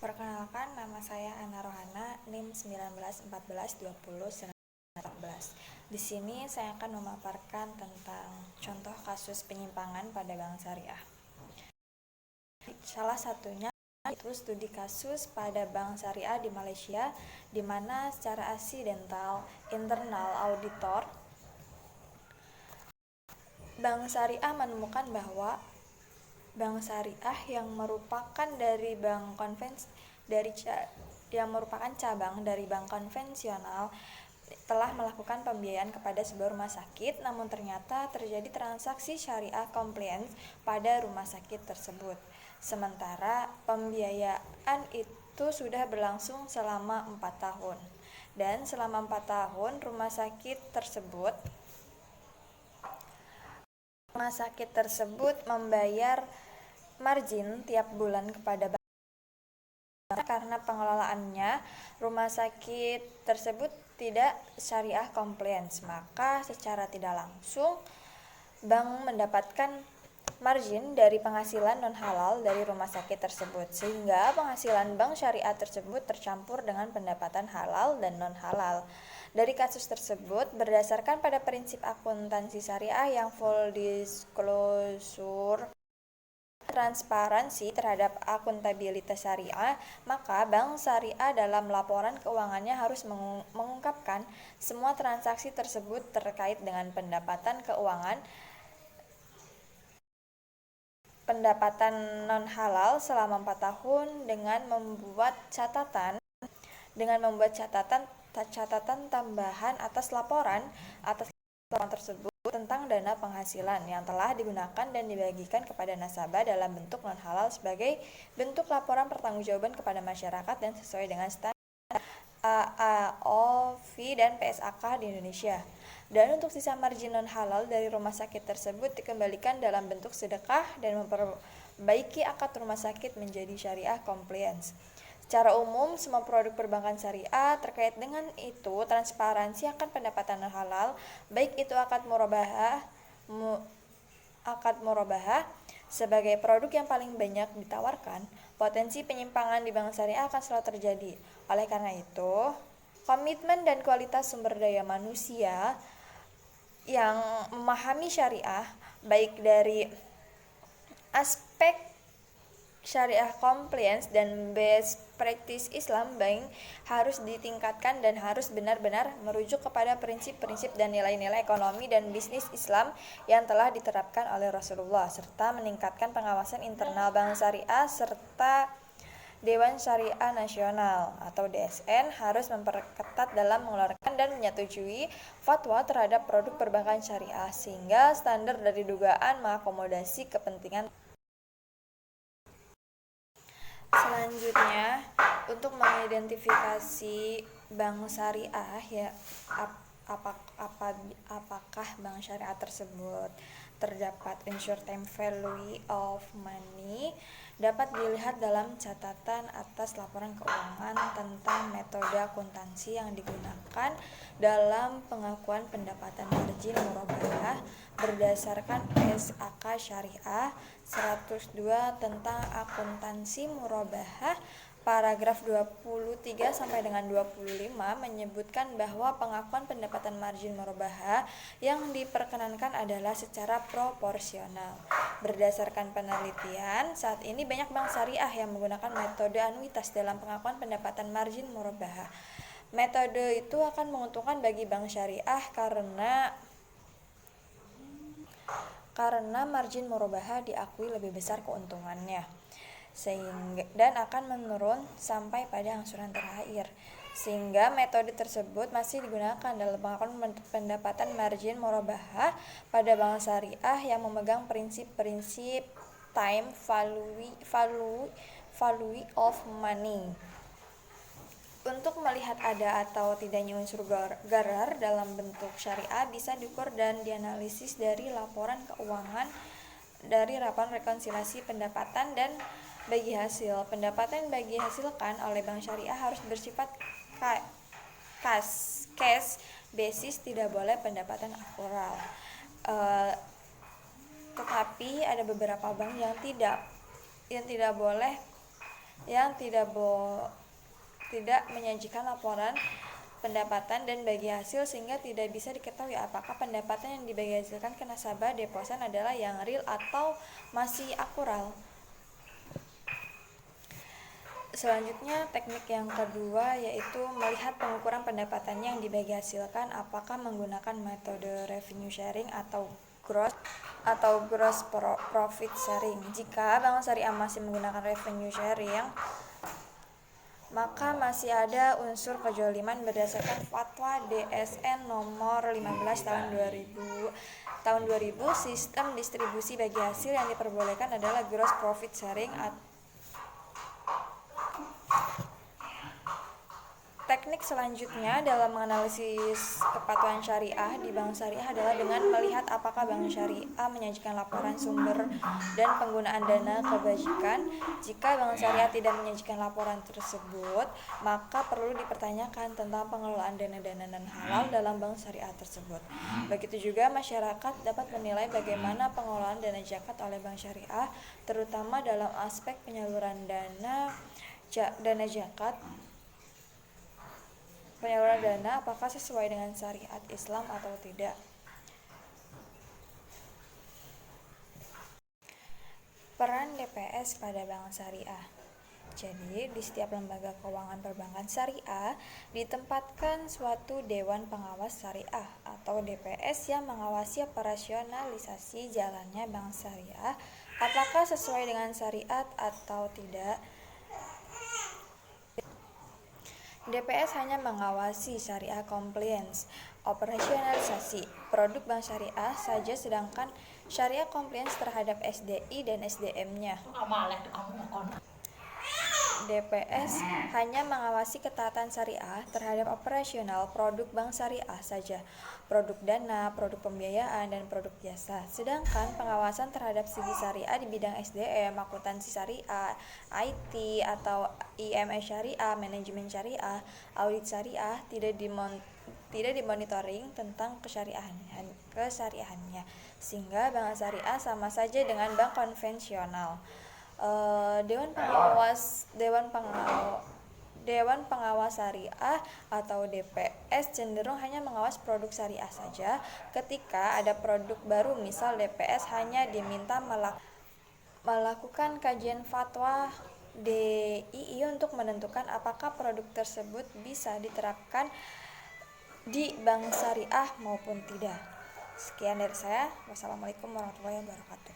Perkenalkan, nama saya Ana Rohana, NIM 19142014. Di sini saya akan memaparkan tentang contoh kasus penyimpangan pada bank syariah. Salah satunya itu studi kasus pada bank syariah di Malaysia, di mana secara aksidental internal auditor bank syariah menemukan bahwa bank syariah yang merupakan cabang dari bank konvensional telah melakukan pembiayaan kepada sebuah rumah sakit, namun ternyata terjadi transaksi syariah compliance pada rumah sakit tersebut. Sementara pembiayaan itu sudah berlangsung selama 4 tahun. Dan selama 4 tahun rumah sakit tersebut membayar margin tiap bulan kepada bank. Karena pengelolaannya rumah sakit tersebut tidak syariah compliance, maka secara tidak langsung bank mendapatkan margin dari penghasilan non halal dari rumah sakit tersebut, sehingga penghasilan bank syariah tersebut tercampur dengan pendapatan halal dan non halal. Dari kasus tersebut, berdasarkan pada prinsip akuntansi syariah yang full disclosure, transparansi terhadap akuntabilitas syariah, maka bank syariah dalam laporan keuangannya harus mengungkapkan semua transaksi tersebut terkait dengan pendapatan non halal selama 4 tahun dengan membuat catatan tambahan atas laporan tersebut tentang dana penghasilan yang telah digunakan dan dibagikan kepada nasabah dalam bentuk non halal sebagai bentuk laporan pertanggungjawaban kepada masyarakat dan sesuai dengan standar AAOV dan PSAK di Indonesia. Dan untuk sisa margin non halal dari rumah sakit tersebut dikembalikan dalam bentuk sedekah dan memperbaiki akad rumah sakit menjadi syariah compliance. Secara umum, semua produk perbankan syariah terkait dengan itu transparansi akan pendapatan non halal, baik itu akad murabahah sebagai produk yang paling banyak ditawarkan. Potensi penyimpangan di bank syariah akan selalu terjadi. Oleh karena itu, komitmen dan kualitas sumber daya manusia yang memahami syariah, baik dari aspek syariah compliance dan best practice Islam bank, harus ditingkatkan dan harus benar-benar merujuk kepada prinsip-prinsip dan nilai-nilai ekonomi dan bisnis Islam yang telah diterapkan oleh Rasulullah, serta meningkatkan pengawasan internal bank syariah, serta Dewan Syariah Nasional atau DSN harus memperketat dalam mengeluarkan dan menyetujui fatwa terhadap produk perbankan syariah, sehingga standar dari dugaan mengakomodasi kepentingan. Selanjutnya, untuk mengidentifikasi bank syariah, apakah bank syariah tersebut terdapat ensure time value of money, dapat dilihat dalam catatan atas laporan keuangan tentang metode akuntansi yang digunakan dalam pengakuan pendapatan margin murabahah berdasarkan PSAK Syariah 102 tentang akuntansi murabahah. Paragraf 23 sampai dengan 25 menyebutkan bahwa pengakuan pendapatan margin murabahah yang diperkenankan adalah secara proporsional. Berdasarkan penelitian, saat ini banyak bank syariah yang menggunakan metode anuitas dalam pengakuan pendapatan margin murabahah. Metode itu akan menguntungkan bagi bank syariah karena margin murabahah diakui lebih besar keuntungannya, dan akan menurun sampai pada angsuran terakhir, sehingga metode tersebut masih digunakan dalam pengakuan pendapatan margin murabahah pada bank syariah yang memegang prinsip-prinsip time value of money. Untuk melihat ada atau tidaknya unsur gharar dalam bentuk syariah bisa diukur dan dianalisis dari laporan keuangan, dari laporan rekonsiliasi pendapatan dan bagi hasil. Pendapatan bagi hasilkan oleh bank syariah harus bersifat cash basis, tidak boleh pendapatan akrual. Tetapi ada beberapa bank yang tidak boleh yang tidak menyajikan laporan pendapatan dan bagi hasil, sehingga tidak bisa diketahui apakah pendapatan yang dibagi hasilkan ke nasabah deposan adalah yang real atau masih akural. Selanjutnya, teknik yang kedua yaitu melihat pengukuran pendapatan yang dibagi hasilkan apakah menggunakan metode revenue sharing atau gross profit sharing. Jika Bank Syariah masih menggunakan revenue sharing, maka masih ada unsur kezaliman berdasarkan Fatwa DSN nomor 15 tahun 2000. Sistem distribusi bagi hasil yang diperbolehkan adalah gross profit sharing. Teknik selanjutnya dalam menganalisis kepatuhan syariah di Bank Syariah adalah dengan melihat apakah Bank Syariah menyajikan laporan sumber dan penggunaan dana kebajikan. Jika Bank Syariah tidak menyajikan laporan tersebut, maka perlu dipertanyakan tentang pengelolaan dana-dana non-halal dalam Bank Syariah tersebut. Begitu juga masyarakat dapat menilai bagaimana pengelolaan dana zakat oleh Bank Syariah, terutama dalam aspek penyaluran dana zakat. Penyaluran dana apakah sesuai dengan syariat Islam atau tidak. Peran DPS pada Bank Syariah. Jadi, di setiap lembaga keuangan perbankan syariah ditempatkan suatu Dewan Pengawas Syariah atau DPS yang mengawasi operasionalisasi jalannya Bank Syariah apakah sesuai dengan syariat atau tidak. DPS hanya mengawasi syariah compliance, operasionalisasi produk Bank Syariah saja, sedangkan syariah compliance terhadap SDI dan SDM-nya. DPS hanya mengawasi ketaatan syariah terhadap operasional produk Bank Syariah saja, produk dana, produk pembiayaan, dan produk jasa. Sedangkan pengawasan terhadap segi syariah di bidang SDM, akuntansi syariah, IT atau IMS syariah, manajemen syariah, audit syariah tidak dimonitoring tentang kesyariahannya, sehingga Bank Syariah sama saja dengan bank konvensional. Dewan Pengawas Syariah atau DPS cenderung hanya mengawas produk syariah saja. Ketika ada produk baru, misal DPS hanya diminta melakukan kajian fatwa DII untuk menentukan apakah produk tersebut bisa diterapkan di bank syariah maupun tidak. Sekian dari saya. Wassalamualaikum warahmatullahi wabarakatuh.